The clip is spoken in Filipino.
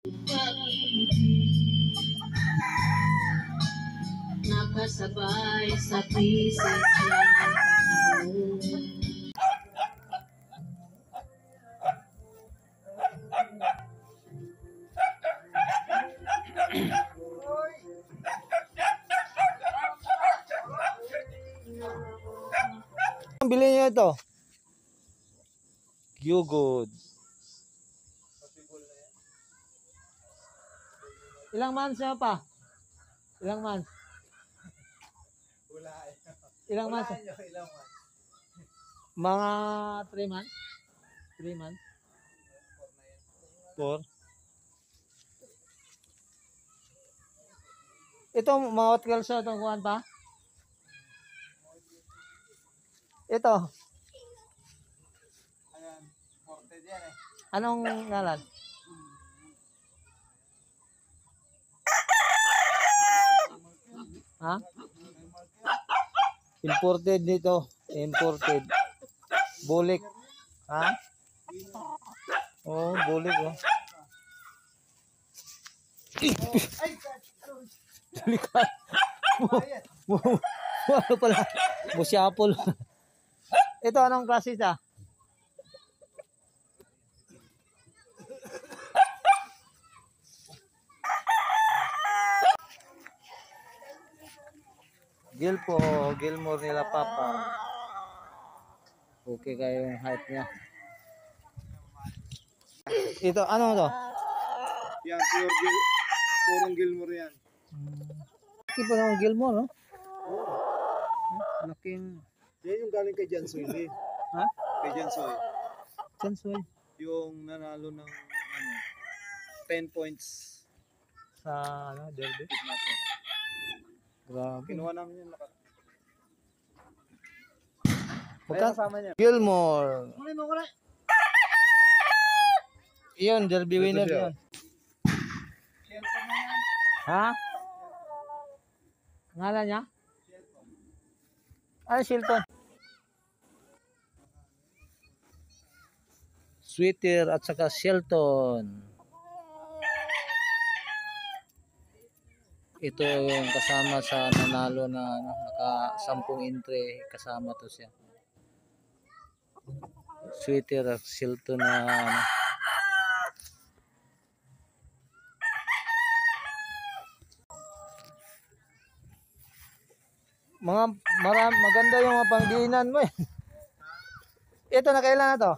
Pag-ibig nakasabay sa krisis ng panahon. Bili niyo ito. Good. Ilang months na pa? Ilang months? Wala. Ilang months? Ilang months? Mga 3 months? 3 months? 4? Ito, mga what girls na itong kuhan pa? Ito. Ayan, 40 yan eh. Anong ngalan? Ha? Imported dito. Imported. Bulik. Ha? Oh, bulik oh. Delikado. Ano pala? Busyapol. Ito anong klase siya? Gilmore nila Papa. Okay kayo yung height niya. Ito, ano to? Yan, purong Gilmore yan. Laki pa naman Gilmore, no? Laking... Yan yung galing kay Jansoy. Ha? Kay Jansoy. Chansoy. Yung nanalo ng 10 points. Sa, ano, derby. Grabe. Kinuha namin yung Kasama niya. Gilmore. Yun, derby winner yun. Ha? Ngalan niya? Ano, Shilton? Sweeter at saka Shelton. Ito yung kasama sa nanalo na ano, naka 10 entry, kasama to siya. Sweeter at Shelton na ano. Maganda yung mga pangdiinan mo eh. Ito na kailan na to?